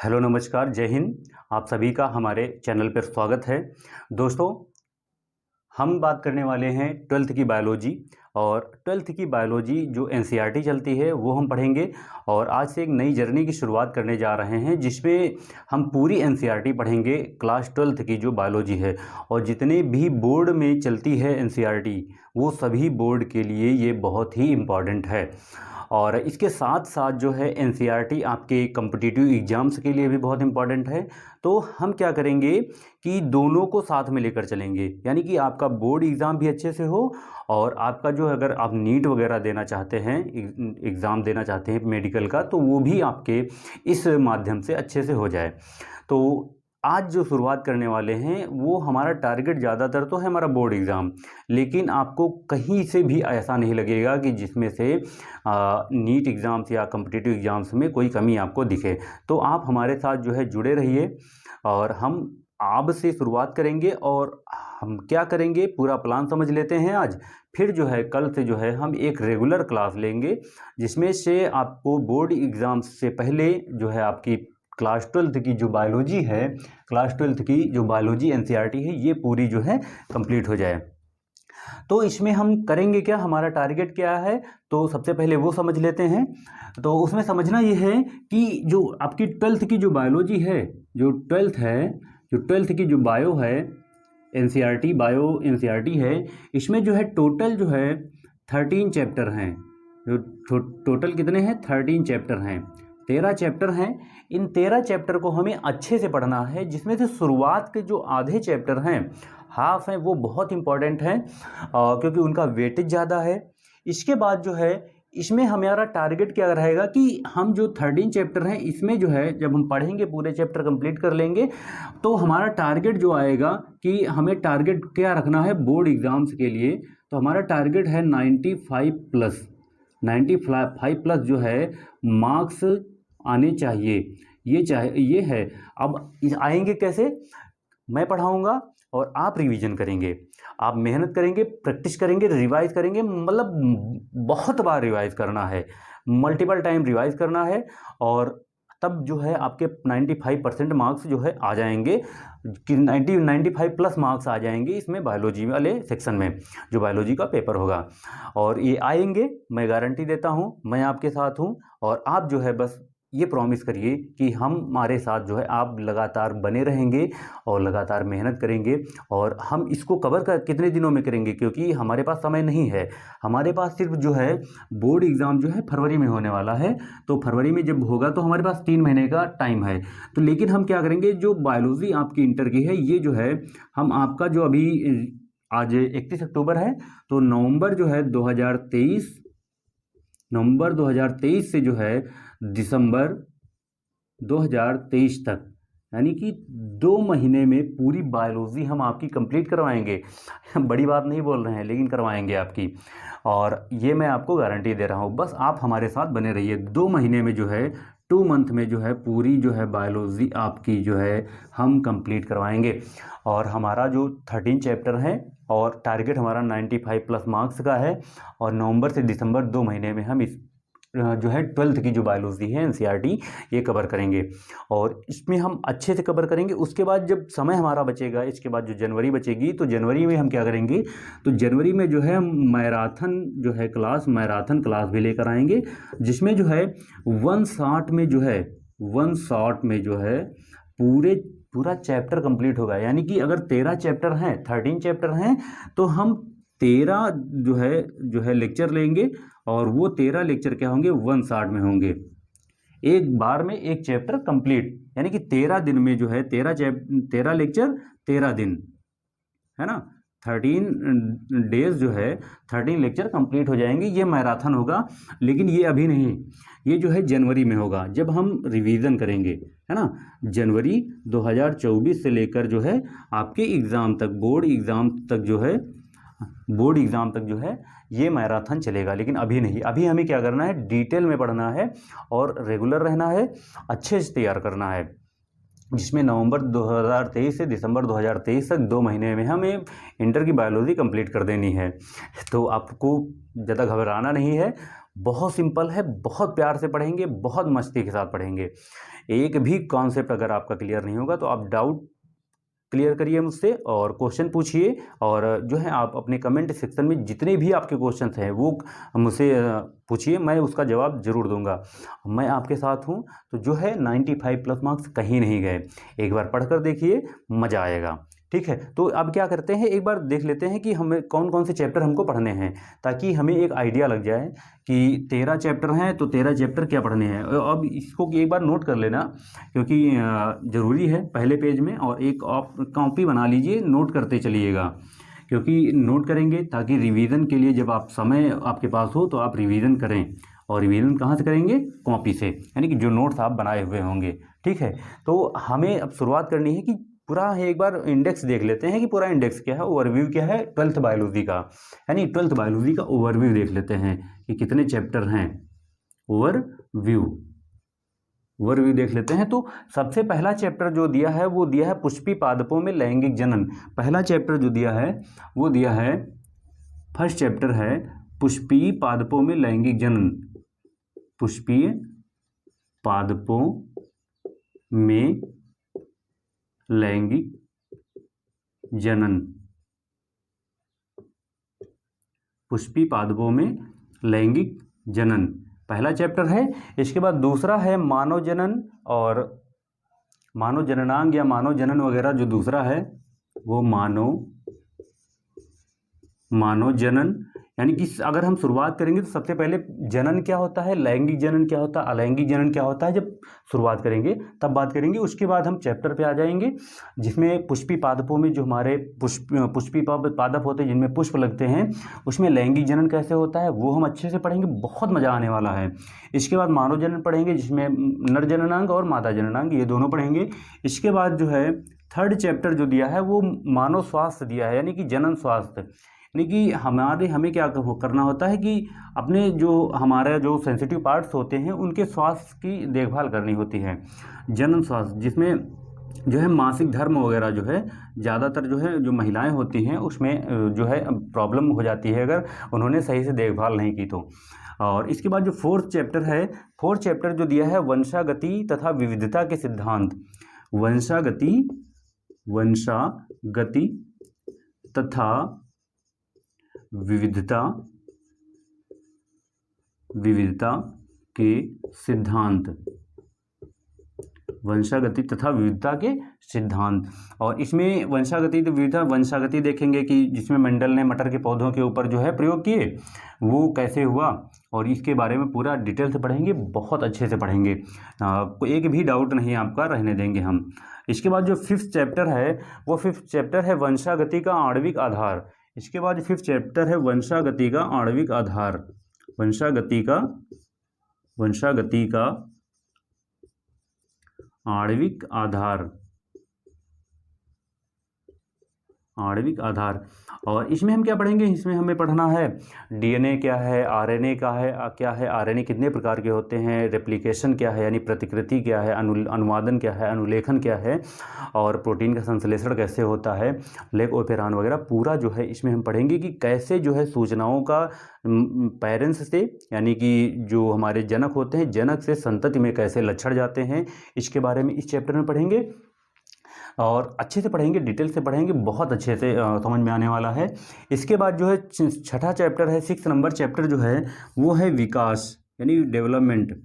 Hello नमस्कार, जय हिंद। आप सभी का हमारे चैनल पर स्वागत है। दोस्तों, हम बात करने वाले हैं 12th की बायोलॉजी। और 12th की बायोलॉजी जो एनसीईआरटी चलती है वो हम पढ़ेंगे। और आज से एक नई जर्नी की शुरुआत करने जा रहे हैं जिसमें हम पूरी एनसीईआरटी पढ़ेंगे क्लास 12th की जो बायोलॉजी है। और जितने भी बोर्ड में चलती है एनसीईआरटी वो सभी बोर्ड के लिए ये बहुत ही इम्पॉर्टेंट है। और इसके साथ साथ जो है एनसीईआरटी आपके कॉम्पिटिटिव एग्ज़ाम्स के लिए भी बहुत इम्पॉर्टेंट है। तो हम क्या करेंगे कि दोनों को साथ में लेकर चलेंगे, यानी कि आपका बोर्ड एग्ज़ाम भी अच्छे से हो और आपका जो अगर आप नीट वगैरह देना चाहते हैं, एग्ज़ाम देना चाहते हैं मेडिकल का, तो वो भी आपके इस माध्यम से अच्छे से हो जाए। तो आज जो शुरुआत करने वाले हैं वो हमारा टारगेट ज़्यादातर तो है हमारा बोर्ड एग्ज़ाम, लेकिन आपको कहीं से भी ऐसा नहीं लगेगा कि जिसमें से नीट एग्ज़ाम्स या कॉम्पिटिटिव एग्ज़ाम्स में कोई कमी आपको दिखे। तो आप हमारे साथ जो है जुड़े रहिए और हम आज से शुरुआत करेंगे। और हम क्या करेंगे पूरा प्लान समझ लेते हैं आज। फिर जो है कल से जो है हम एक रेगुलर क्लास लेंगे जिसमें से आपको बोर्ड एग्ज़ाम्स से पहले जो है आपकी क्लास 12th की जो बायोलॉजी है, क्लास 12th की जो बायोलॉजी एनसीईआरटी है, ये पूरी जो है कंप्लीट हो जाए। तो इसमें हम करेंगे क्या, हमारा टारगेट क्या है, तो सबसे पहले वो समझ लेते हैं। तो उसमें समझना ये है कि जो आपकी 12th की जो बायोलॉजी है, जो 12th की जो बायो है एनसीईआरटी, बायो एनसीईआरटी है, इसमें जो है टोटल जो है 13 चैप्टर हैं। जो टोटल कितने हैं, 13 चैप्टर हैं, 13 चैप्टर हैं। इन 13 चैप्टर को हमें अच्छे से पढ़ना है, जिसमें से शुरुआत के जो आधे चैप्टर हैं, हाफ हैं, वो बहुत इंपॉर्टेंट हैं क्योंकि उनका वेटेज ज़्यादा है। इसके बाद जो है इसमें हमारा टारगेट क्या रहेगा कि हम जो 13 चैप्टर हैं इसमें जो है जब हम पढ़ेंगे पूरे चैप्टर कंप्लीट कर लेंगे, तो हमारा टारगेट जो आएगा कि हमें टारगेट क्या रखना है बोर्ड एग्ज़ाम्स के लिए। तो हमारा टारगेट है 95 प्लस जो है मार्क्स आने चाहिए। ये है। अब आएंगे कैसे, मैं पढ़ाऊंगा और आप रिवीजन करेंगे, आप मेहनत करेंगे, प्रैक्टिस करेंगे, रिवाइज करेंगे। मतलब बहुत बार रिवाइज करना है, मल्टीपल टाइम रिवाइज करना है। और तब जो है आपके 95% मार्क्स जो है आ जाएंगे कि 95 प्लस मार्क्स आ जाएंगे इसमें बायोलॉजी वाले सेक्शन में, जो बायोलॉजी का पेपर होगा। और ये आएंगे, मैं गारंटी देता हूँ, मैं आपके साथ हूँ। और आप जो है बस ये प्रॉमिस करिए कि हमारे साथ जो है आप लगातार बने रहेंगे और लगातार मेहनत करेंगे। और हम इसको कवर कर कितने दिनों में करेंगे, क्योंकि हमारे पास समय नहीं है। हमारे पास सिर्फ जो है बोर्ड एग्ज़ाम जो है फरवरी में होने वाला है। तो फरवरी में जब होगा तो हमारे पास 3 महीने का टाइम है। तो लेकिन हम क्या करेंगे, जो बायोलॉजी आपकी इंटर की है, ये जो है हम आपका जो अभी आज 31 अक्टूबर है, तो नवंबर जो है 2023 से जो है दिसंबर 2023 तक, यानी कि 2 महीने में पूरी बायोलॉजी हम आपकी कंप्लीट करवाएंगे। बड़ी बात नहीं बोल रहे हैं, लेकिन करवाएंगे आपकी। और ये मैं आपको गारंटी दे रहा हूँ, बस आप हमारे साथ बने रहिए। 2 महीने में जो है 2 मंथ में जो है पूरी जो है बायोलॉजी आपकी जो है हम कंप्लीट करवाएंगे। और हमारा जो 13 चैप्टर हैं और टारगेट हमारा 95 प्लस मार्क्स का है। और नवंबर से दिसंबर 2 महीने में हम इस जो है 12th की जो बायोलॉजी है एनसीईआरटी, ये कवर करेंगे। और इसमें हम अच्छे से कवर करेंगे। उसके बाद जब समय हमारा बचेगा, इसके बाद जो जनवरी बचेगी, तो जनवरी में हम क्या करेंगे, तो जनवरी में जो है मैराथन जो है मैराथन क्लास भी लेकर आएंगे, जिसमें जो है 1 शॉट में जो है पूरा चैप्टर कंप्लीट होगा। यानी कि अगर 13 चैप्टर हैं, 13 चैप्टर हैं, तो हम 13 जो है लेक्चर लेंगे। और वो 13 लेक्चर क्या होंगे, 1 शॉट में होंगे, एक बार में एक चैप्टर कंप्लीट। यानी कि 13 दिन में जो है 13 लेक्चर 13 दिन, है ना, 13 डेज जो है 13 लेक्चर कंप्लीट हो जाएंगे। ये मैराथन होगा, लेकिन ये अभी नहीं, ये जो है जनवरी में होगा जब हम रिवीजन करेंगे, है ना। जनवरी 2024 से लेकर जो है आपके एग्ज़ाम तक, बोर्ड एग्ज़ाम तक जो है ये मैराथन चलेगा। लेकिन अभी नहीं, अभी हमें क्या करना है, डिटेल में पढ़ना है और रेगुलर रहना है, अच्छे से तैयार करना है, जिसमें नवंबर 2023 से दिसंबर 2023 तक 2 महीने में हमें इंटर की बायोलॉजी कंप्लीट कर देनी है। तो आपको ज़्यादा घबराना नहीं है, बहुत सिंपल है, बहुत प्यार से पढ़ेंगे, बहुत मस्ती के साथ पढ़ेंगे। एक भी कॉन्सेप्ट अगर आपका क्लियर नहीं होगा तो आप डाउट क्लियर करिए मुझसे और क्वेश्चन पूछिए, और जो है आप अपने कमेंट सेक्शन में जितने भी आपके क्वेश्चंस हैं वो मुझसे पूछिए, मैं उसका जवाब ज़रूर दूंगा। मैं आपके साथ हूं। तो जो है 95 प्लस मार्क्स कहीं नहीं गए, एक बार पढ़कर देखिए, मज़ा आएगा। ठीक है, तो अब क्या करते हैं, एक बार देख लेते हैं कि हमें कौन कौन से चैप्टर हमको पढ़ने हैं, ताकि हमें एक आइडिया लग जाए कि 13 चैप्टर हैं तो 13 चैप्टर क्या पढ़ने हैं। अब इसको एक बार नोट कर लेना, क्योंकि ज़रूरी है पहले पेज में, और एक आप कॉपी बना लीजिए, नोट करते चलिएगा, क्योंकि नोट करेंगे ताकि रिवीजन के लिए जब आप समय आपके पास हो तो आप रिवीजन करें। और रिवीजन कहाँ से करेंगे, कॉपी से, यानी कि जो नोट्स आप बनाए हुए होंगे। ठीक है, तो हमें अब शुरुआत करनी है कि पूरा है, एक बार इंडेक्स देख लेते हैं कि पूरा इंडेक्स क्या है, ओवरव्यू क्या है 12th बायोलॉजी का, यानी 12th बायोलॉजी का ओवरव्यू देख लेते हैं कि कितने चैप्टर हैं। ओवरव्यू देख लेते हैं। तो सबसे पहला चैप्टर जो दिया है वो दिया है पुष्पी पादपों में लैंगिक जनन। पहला चैप्टर जो दिया है वो दिया है, फर्स्ट चैप्टर है पुष्पी पादपों में लैंगिक जनन। पुष्पीय पादपों में लैंगिक जनन, पुष्पी पादपों में लैंगिक जनन पहला चैप्टर है। इसके बाद दूसरा है मानव जनन, और मानव जननांग या मानव जनन वगैरह जो दूसरा है वो मानव जनन, यानी कि अगर हम शुरुआत करेंगे तो सबसे पहले जनन क्या होता है, लैंगिक जनन क्या होता है, अलैंगिक जनन क्या होता है, जब शुरुआत करेंगे तब बात करेंगे। उसके बाद हम चैप्टर पे आ जाएंगे जिसमें पुष्पी पादपों में जो हमारे पुष्पी पादप होते हैं जिनमें पुष्प लगते हैं, उसमें लैंगिक जनन कैसे होता है वो हम अच्छे से पढ़ेंगे, बहुत मज़ा आने वाला है। इसके बाद मानव जनन पढ़ेंगे जिसमें नर जननांग और मादा जननांग ये दोनों पढ़ेंगे। इसके बाद जो है थर्ड चैप्टर जो दिया है वो मानव स्वास्थ्य दिया है, यानी कि जनन स्वास्थ्य, यानी कि हमें क्या करना होता है कि अपने जो हमारे जो सेंसिटिव पार्ट्स होते हैं उनके स्वास्थ्य की देखभाल करनी होती है। जनन स्वास्थ्य जिसमें जो है मासिक धर्म वगैरह जो है ज़्यादातर जो है जो महिलाएं होती हैं उसमें जो है प्रॉब्लम हो जाती है अगर उन्होंने सही से देखभाल नहीं की तो। और इसके बाद जो फोर्थ चैप्टर है, फोर्थ चैप्टर जो दिया है वंशागति तथा विविधता के सिद्धांत। वंशागति तथा विविधता के सिद्धांत। वंशागति तथा विविधता के सिद्धांत, और इसमें वंशागति देखेंगे कि जिसमें मेंडल ने मटर के पौधों के ऊपर जो है प्रयोग किए वो कैसे हुआ, और इसके बारे में पूरा डिटेल से पढ़ेंगे, बहुत अच्छे से पढ़ेंगे, कोई एक भी डाउट नहीं आपका रहने देंगे हम। इसके बाद जो फिफ्थ चैप्टर है वो फिफ्थ चैप्टर है वंशागति का आणविक आधार। इसके बाद फिफ्थ चैप्टर है वंशागति का आणविक आधार। वंशागति का आणविक आधार। और इसमें हम क्या पढ़ेंगे, इसमें हमें पढ़ना है डीएनए क्या है, आरएनए क्या है, आरएनए कितने प्रकार के होते हैं, रेप्लिकेशन क्या है यानी प्रतिकृति क्या है, अनुवादन क्या है, अनुलेखन क्या है, और प्रोटीन का संश्लेषण कैसे होता है, लेक ओपेरान वगैरह पूरा जो है इसमें हम पढ़ेंगे कि कैसे जो है सूचनाओं का पेरेंट्स से यानी कि जो हमारे जनक होते हैं जनक से संतति में कैसे लक्षण जाते हैं, इसके बारे में इस चैप्टर में पढ़ेंगे, और अच्छे से पढ़ेंगे, डिटेल से पढ़ेंगे, बहुत अच्छे से समझ में आने वाला है। इसके बाद जो है छठा चैप्टर है, 6 नंबर चैप्टर जो है वो है विकास यानी डेवलपमेंट।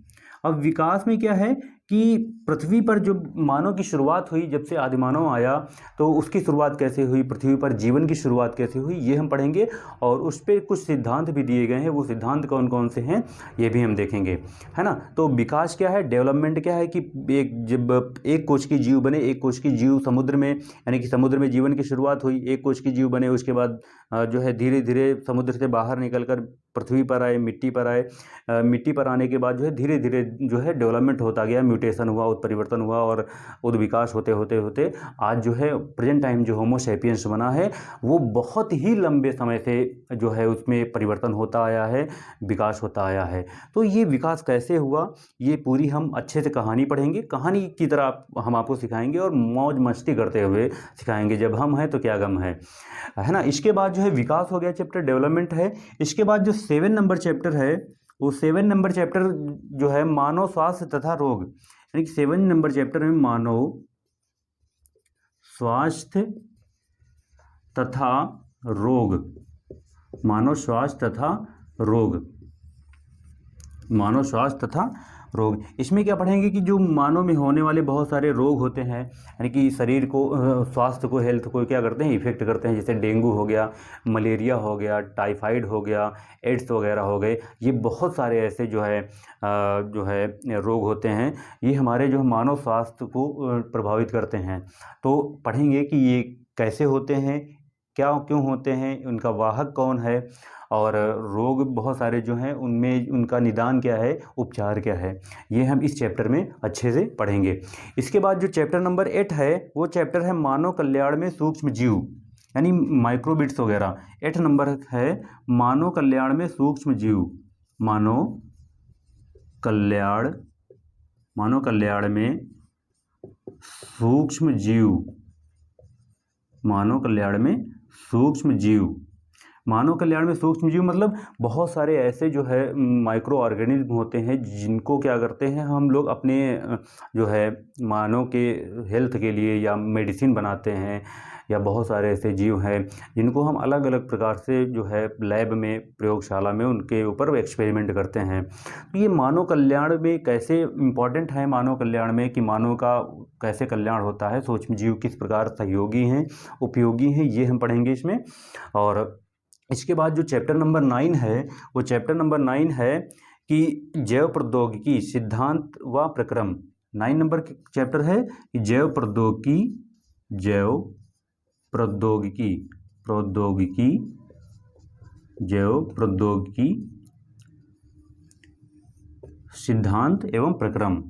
अब विकास में क्या है कि पृथ्वी पर जो मानव की शुरुआत हुई, जब से आदिमानव आया तो उसकी शुरुआत कैसे हुई, पृथ्वी पर जीवन की शुरुआत कैसे हुई, ये हम पढ़ेंगे, और उस पर कुछ सिद्धांत भी दिए गए हैं, वो सिद्धांत कौन कौन से हैं ये भी हम देखेंगे, है ना। तो विकास क्या है, डेवलपमेंट क्या है कि जब एक कोश की जीव बने, एक कोश की जीव समुद्र में यानी कि समुद्र में जीवन की शुरुआत हुई, एक कोश की जीव बने, उसके बाद जो है धीरे धीरे समुद्र से बाहर निकलकर पृथ्वी पर आए, मिट्टी पर आए, मिट्टी पर आने के बाद जो है धीरे धीरे जो है डेवलपमेंट होता गया, म्यूटेशन हुआ, उत्परिवर्तन हुआ, और उद्विकास होते होते आज जो है प्रेजेंट टाइम जो होमो सैपियंस बना है वो बहुत ही लंबे समय से जो है उसमें परिवर्तन होता आया है, विकास होता आया है। तो ये विकास कैसे हुआ ये पूरी हम अच्छे से कहानी पढ़ेंगे, कहानी की तरह हम आपको सिखाएंगे और मौज मस्ती करते हुए सिखाएंगे, जब हम हैं तो क्या गम है ना। इसके बाद जो है विकास हो गया चैप्टर, डेवलपमेंट है। इसके बाद जो 7 नंबर चैप्टर है वो 7 नंबर चैप्टर जो है मानव स्वास्थ्य तथा रोग, यानी कि 7 नंबर चैप्टर में मानव स्वास्थ्य तथा रोग, मानव स्वास्थ्य तथा रोग, मानव स्वास्थ्य तथा रोग। इसमें क्या पढ़ेंगे कि जो मानव में होने वाले बहुत सारे रोग होते हैं, यानी कि शरीर को स्वास्थ्य को, हेल्थ को क्या करते हैं, इफेक्ट करते हैं। जैसे डेंगू हो गया, मलेरिया हो गया, टाइफाइड हो गया, एड्स वगैरह हो गए। ये बहुत सारे ऐसे जो है रोग होते हैं, ये हमारे जो मानव स्वास्थ्य को प्रभावित करते हैं। तो पढ़ेंगे कि ये कैसे होते हैं, क्या क्यों होते हैं, उनका वाहक कौन है, और रोग बहुत सारे जो हैं उनमें उनका निदान क्या है, उपचार क्या है, ये हम इस चैप्टर में अच्छे से पढ़ेंगे। इसके बाद जो चैप्टर नंबर 8 है वो चैप्टर है मानव कल्याण में सूक्ष्म जीव, यानी माइक्रोबिट्स वगैरह। 8 नंबर है मानव कल्याण में सूक्ष्म जीव, मानव कल्याण में सूक्ष्म जीव, मानव कल्याण में सूक्ष्म जीव। मानव कल्याण में सूक्ष्म जीव मतलब बहुत सारे ऐसे जो है माइक्रो ऑर्गेनिज्म होते हैं जिनको क्या करते हैं हम लोग अपने जो है मानव के हेल्थ के लिए या मेडिसिन बनाते हैं, या बहुत सारे ऐसे जीव हैं जिनको हम अलग अलग प्रकार से जो है लैब में, प्रयोगशाला में उनके ऊपर एक्सपेरिमेंट करते हैं। तो ये मानव कल्याण में कैसे इम्पॉर्टेंट है, मानव कल्याण में कि मानव का कैसे कल्याण होता है, सूक्ष्म जीव किस प्रकार सहयोगी हैं, उपयोगी हैं, ये हम पढ़ेंगे इसमें। और इसके बाद जो चैप्टर नंबर 9 है वो चैप्टर नंबर 9 है कि जैव प्रौद्योगिकी सिद्धांत व प्रक्रम। 9 नंबर चैप्टर है कि जैव प्रौद्योगिकी सिद्धांत एवं प्रक्रम,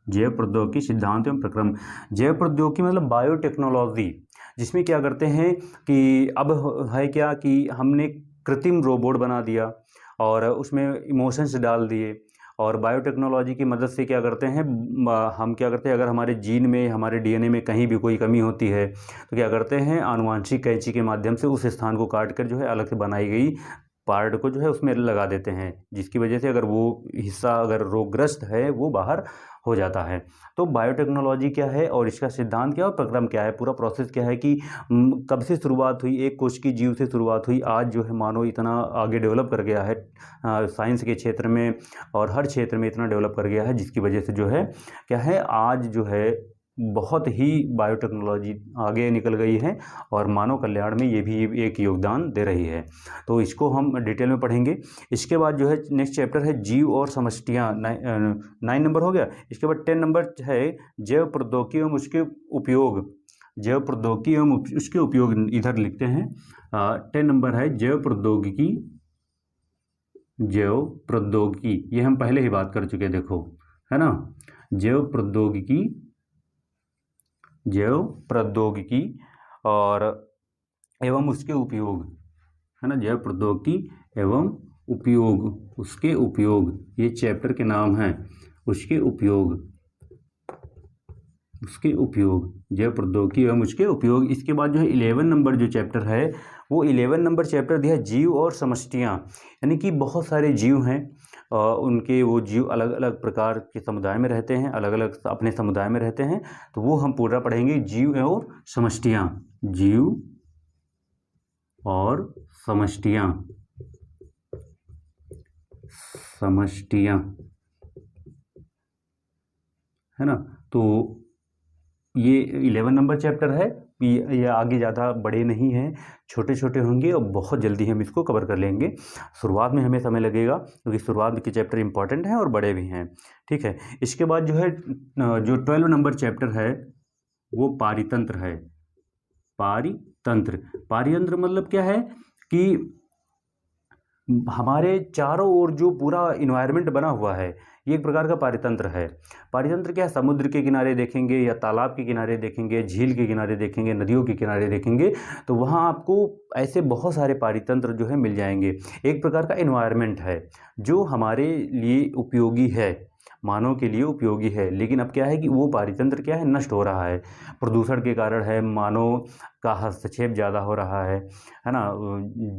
जैव प्रौद्योगिकी सिद्धांत एवं प्रक्रम। जैव प्रौद्योगिकी मतलब बायोटेक्नोलॉजी, जिसमें क्या करते हैं कि अब है क्या कि हमने कृत्रिम रोबोट बना दिया और उसमें इमोशंस डाल दिए, और बायोटेक्नोलॉजी की मदद से क्या करते हैं हम क्या करते हैं, अगर हमारे जीन में, हमारे डीएनए में कहीं भी कोई कमी होती है तो क्या करते हैं, आनुवांशिक कैंची के माध्यम से उस स्थान को काट कर जो है अलग से बनाई गई पार्ट को जो है उसमें लगा देते हैं, जिसकी वजह से अगर वो हिस्सा अगर रोगग्रस्त है वो बाहर हो जाता है। तो बायोटेक्नोलॉजी क्या है और इसका सिद्धांत क्या है और प्रक्रम क्या है, पूरा प्रोसेस क्या है कि कब से शुरुआत हुई, एक कोश की जीव से शुरुआत हुई, आज जो है मानव इतना आगे डेवलप कर गया है साइंस के क्षेत्र में और हर क्षेत्र में इतना डेवलप कर गया है, जिसकी वजह से जो है क्या है, आज जो है बहुत ही बायोटेक्नोलॉजी आगे निकल गई है और मानव कल्याण में ये भी एक योगदान दे रही है। तो इसको हम डिटेल में पढ़ेंगे। इसके बाद जो है नेक्स्ट चैप्टर है जीव और समष्टियाँ, 9 नंबर हो गया। इसके बाद 10 नंबर है जैव प्रौद्योगिकी एवं उसके उपयोग, जैव प्रौद्योगिकी एवं उसके उपयोग, इधर लिखते हैं 10 नंबर है जैव प्रौद्योगिकी, ये हम पहले ही बात कर चुके हैं, देखो है ना, जैव प्रौद्योगिकी और एवं उसके उपयोग, है ना, जैव प्रौद्योगिकी एवं उपयोग, उसके उपयोग, ये चैप्टर के नाम हैं, उसके उपयोग, जैव प्रौद्योगिकी एवं उसके उपयोग। इसके बाद जो है 11 नंबर जो चैप्टर है वो 11 नंबर चैप्टर दिया जीव और समष्टियाँ, यानी कि बहुत सारे जीव हैं, उनके वो जीव अलग अलग प्रकार के समुदाय में रहते हैं, अलग अलग अपने समुदाय में रहते हैं, तो वो हम पूरा पढ़ेंगे, जीव और समष्टियाँ, जीव और समष्टियाँ, है ना। तो ये 11 नंबर चैप्टर है, ये आगे ज़्यादा बड़े नहीं हैं, छोटे छोटे होंगे और बहुत जल्दी हम इसको कवर कर लेंगे। शुरुआत में हमें समय लगेगा क्योंकि शुरुआत के चैप्टर इंपॉर्टेंट हैं और बड़े भी हैं, ठीक है। इसके बाद जो है जो 12 नंबर चैप्टर है वो पारितंत्र है। पारितंत्र मतलब क्या है कि हमारे चारों ओर जो पूरा इन्वायरमेंट बना हुआ है ये एक प्रकार का पारितंत्र है। पारितंत्र क्या है, समुद्र के किनारे देखेंगे या तालाब के किनारे देखेंगे, झील के किनारे देखेंगे, नदियों के किनारे देखेंगे तो वहाँ आपको ऐसे बहुत सारे पारितंत्र जो है मिल जाएंगे। एक प्रकार का इन्वायरमेंट है जो हमारे लिए उपयोगी है, मानव के लिए उपयोगी है, लेकिन अब क्या है कि वो पारितंत्र क्या है, नष्ट हो रहा है। प्रदूषण के कारण है, मानव का हस्तक्षेप ज़्यादा हो रहा है ना,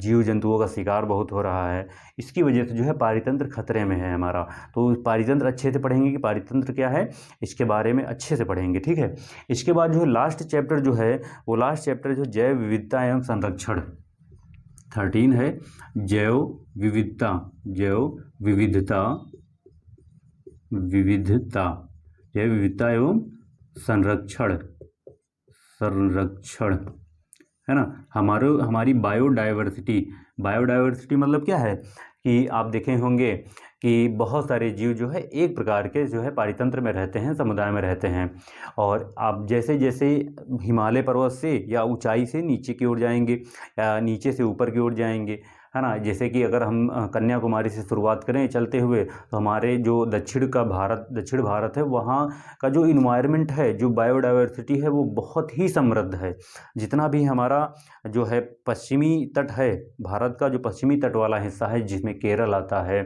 जीव जंतुओं का शिकार बहुत हो रहा है। इसकी वजह से जो है पारितंत्र खतरे में है हमारा। तो पारितंत्र अच्छे से पढ़ेंगे कि पारितंत्र क्या है, इसके बारे में अच्छे से पढ़ेंगे, ठीक है। इसके बाद जो है लास्ट चैप्टर जो है, वो लास्ट चैप्टर जो जैव विविधता एवं संरक्षण 13 है। जैव विविधता, जैव विविधता, विविधता, जैव विविधता एवं संरक्षण, संरक्षण है ना। हमारी बायोडाइवर्सिटी, बायोडाइवर्सिटी मतलब क्या है कि आप देखे होंगे कि बहुत सारे जीव जो है एक प्रकार के जो है पारितंत्र में रहते हैं, समुदाय में रहते हैं। और आप जैसे जैसे हिमालय पर्वत से या ऊंचाई से नीचे की ओर जाएंगे या नीचे से ऊपर की ओर जाएंगे, है ना। जैसे कि अगर हम कन्याकुमारी से शुरुआत करें चलते हुए, तो हमारे जो दक्षिण भारत है, वहाँ का जो इन्वायरमेंट है, जो बायोडाइवर्सिटी है, वो बहुत ही समृद्ध है। जितना भी हमारा जो है पश्चिमी तट है, भारत का जो पश्चिमी तट वाला हिस्सा है, जिसमें केरल आता है,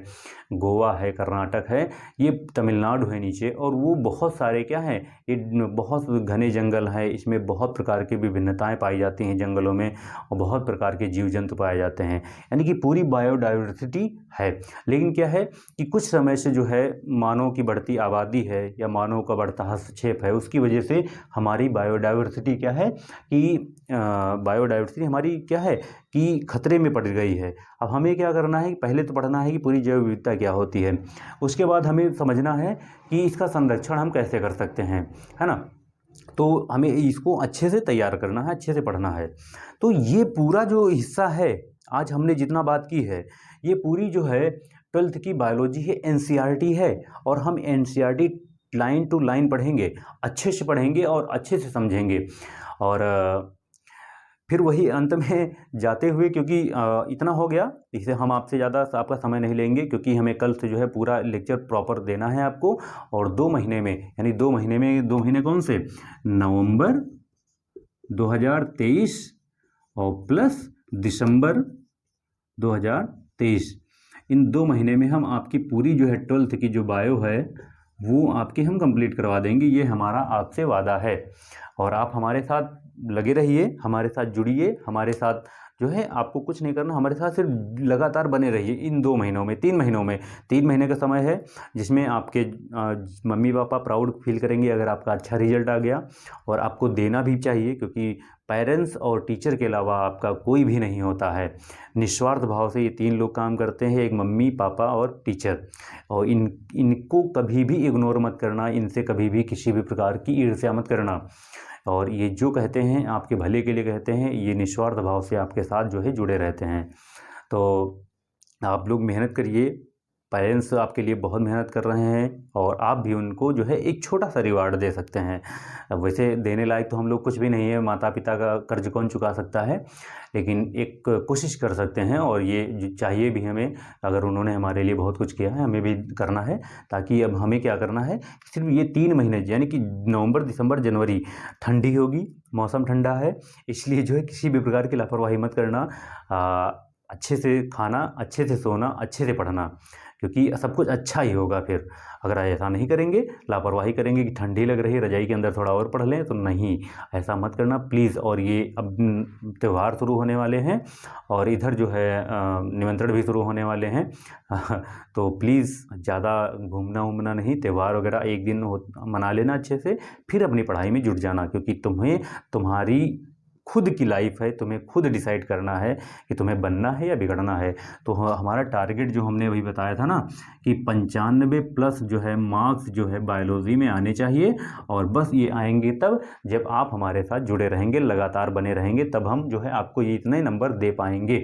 गोवा है, कर्नाटक है, ये तमिलनाडु है नीचे, और वो बहुत सारे क्या हैं, ये बहुत घने जंगल हैं, इसमें बहुत प्रकार की विभिन्नताएं पाई जाती हैं जंगलों में, और बहुत प्रकार के जीव जंतु पाए जाते हैं, यानी कि पूरी बायोडाइवर्सिटी है। लेकिन क्या है कि कुछ समय से जो है मानव की बढ़ती आबादी है या मानव का बढ़ता हस्तक्षेप है, उसकी वजह से हमारी बायोडाइवर्सिटी क्या है कि बायोडाइवर्सिटी हमारी क्या है कि खतरे में पड़ गई है। अब हमें क्या करना है, पहले तो पढ़ना है कि पूरी जैव विविधता क्या होती है, उसके बाद हमें समझना है कि इसका संरक्षण हम कैसे कर सकते हैं, है ना। तो हमें इसको अच्छे से तैयार करना है, अच्छे से पढ़ना है। तो ये पूरा जो हिस्सा है, आज हमने जितना बात की है, ये पूरी जो है 12th की बायोलॉजी है, एनसीईआरटी है, और हम एनसीईआरटी लाइन टू लाइन पढ़ेंगे, अच्छे से पढ़ेंगे और अच्छे से समझेंगे। और फिर वही अंत में जाते हुए, क्योंकि इतना हो गया, इसे हम आपसे ज़्यादा आपका समय नहीं लेंगे, क्योंकि हमें कल से जो है पूरा लेक्चर प्रॉपर देना है आपको। और 2 महीने में, यानी 2 महीने में, 2 महीने कौन से, नवंबर 2023 और प्लस दिसंबर 2023, इन 2 महीने में हम आपकी पूरी जो है 12th की जो बायो है वो आपके हम कंप्लीट करवा देंगे, ये हमारा आपसे वादा है। और आप हमारे साथ लगे रहिए, हमारे साथ जुड़िए, हमारे साथ जो है आपको कुछ नहीं करना, हमारे साथ सिर्फ लगातार बने रहिए इन 2 महीनों में, 3 महीनों में। 3 महीने का समय है जिसमें आपके मम्मी पापा प्राउड फील करेंगे अगर आपका अच्छा रिजल्ट आ गया, और आपको देना भी चाहिए, क्योंकि पेरेंट्स और टीचर के अलावा आपका कोई भी नहीं होता है। निस्वार्थ भाव से ये 3 लोग काम करते हैं, एक मम्मी पापा और टीचर। और इनको कभी भी इग्नोर मत करना, इनसे कभी भी किसी भी प्रकार की ईर्ष्या मत करना। और ये जो कहते हैं आपके भले के लिए कहते हैं, ये निस्वार्थ भाव से आपके साथ जो है जुड़े रहते हैं। तो आप लोग मेहनत करिए, पेरेंट्स आपके लिए बहुत मेहनत कर रहे हैं, और आप भी उनको जो है एक छोटा सा रिवार्ड दे सकते हैं। वैसे देने लायक तो हम लोग कुछ भी नहीं है, माता पिता का कर्ज कौन चुका सकता है, लेकिन एक कोशिश कर सकते हैं, और ये चाहिए भी हमें। अगर उन्होंने हमारे लिए बहुत कुछ किया है, हमें भी करना है। ताकि अब हमें क्या करना है, सिर्फ ये 3 महीने, यानी कि नवंबर दिसंबर जनवरी, ठंडी होगी, मौसम ठंडा है, इसलिए जो है किसी भी प्रकार की लापरवाही मत करना। अच्छे से खाना, अच्छे से सोना, अच्छे से पढ़ना, क्योंकि सब कुछ अच्छा ही होगा। फिर अगर ऐसा नहीं करेंगे, लापरवाही करेंगे कि ठंडी लग रही है, रजाई के अंदर थोड़ा और पढ़ लें, तो नहीं, ऐसा मत करना प्लीज़। और ये अब त्यौहार शुरू होने वाले हैं, और इधर जो है निमंत्रण भी शुरू होने वाले हैं तो प्लीज़ ज़्यादा घूमना वूमना नहीं, त्यौहार वगैरह एक दिन मना लेना अच्छे से, फिर अपनी पढ़ाई में जुट जाना, क्योंकि तुम्हें तुम्हारी खुद की लाइफ है, तुम्हें खुद डिसाइड करना है कि तुम्हें बनना है या बिगड़ना है। तो हमारा टारगेट जो हमने अभी बताया था ना कि 95 प्लस जो है मार्क्स जो है बायोलॉजी में आने चाहिए, और बस ये आएंगे तब जब आप हमारे साथ जुड़े रहेंगे, लगातार बने रहेंगे, तब हम जो है आपको ये इतने नंबर दे पाएंगे।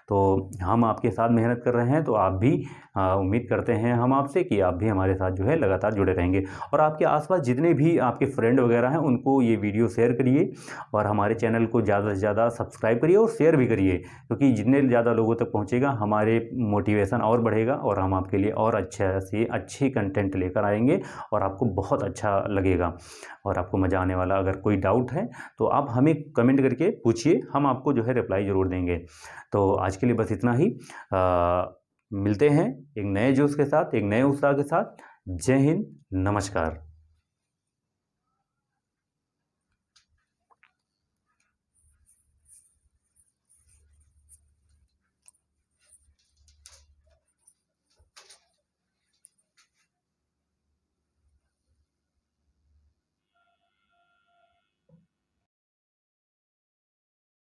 तो हम आपके साथ मेहनत कर रहे हैं, तो आप भी उम्मीद करते हैं हम आपसे कि आप भी हमारे साथ जो है लगातार जुड़े रहेंगे। और आपके आसपास जितने भी आपके फ्रेंड वगैरह हैं, उनको ये वीडियो शेयर करिए, और हमारे चैनल को ज़्यादा से ज़्यादा सब्सक्राइब करिए और शेयर भी करिए, क्योंकि जितने ज़्यादा लोगों तक पहुँचेगा, हमारे मोटिवेशन और बढ़ेगा, और हम आपके लिए और अच्छी कंटेंट लेकर आएंगे, और आपको बहुत अच्छा लगेगा और आपको मज़ा आने वाला। अगर कोई डाउट है तो आप हमें कमेंट करके पूछिए, हम आपको जो है रिप्लाई ज़रूर देंगे। तो आज के लिए बस इतना ही। मिलते हैं एक नए जोश के साथ, एक नए उत्साह के साथ। जय हिंद, नमस्कार।